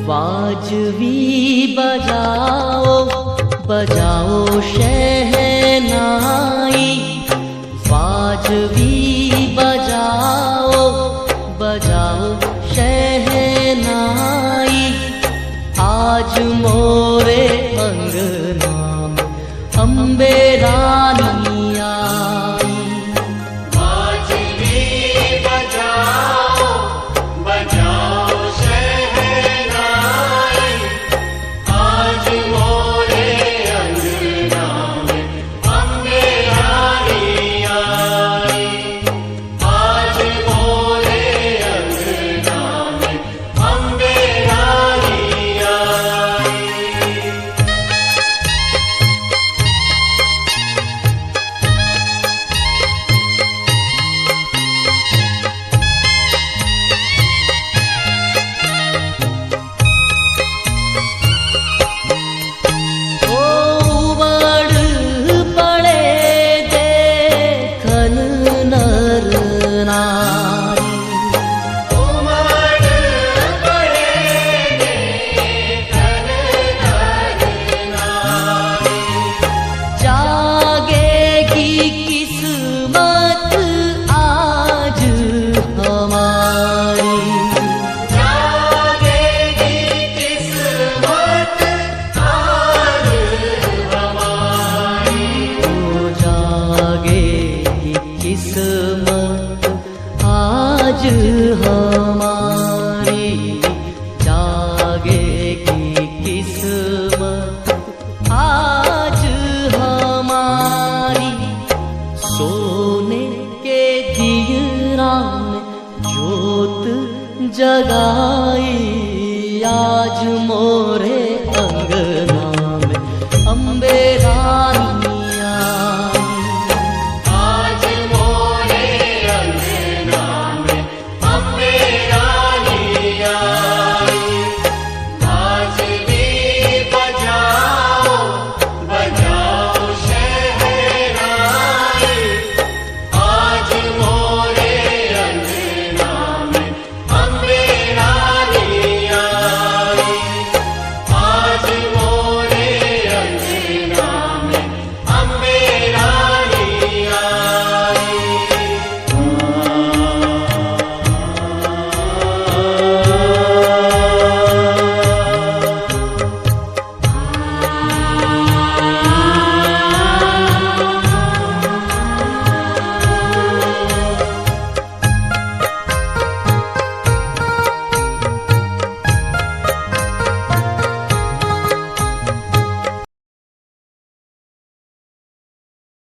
वाजवी बजाओ बजाओ शहनाई, वाजवी बजाओ बजाओ शहनाई। आज मोरे अंगना में अम्बे रानी आई। वाजवी बजाओ बजाओ शहनाई, आज मोरे अंगना में अम्बे रानी आई। आज मोरे अंगना में अम्बे रानी आई। किस्मत आज हमारी, जागेगी किस्मत आज हमारी। सोने के दियरा में जोत जगाई, आज मोर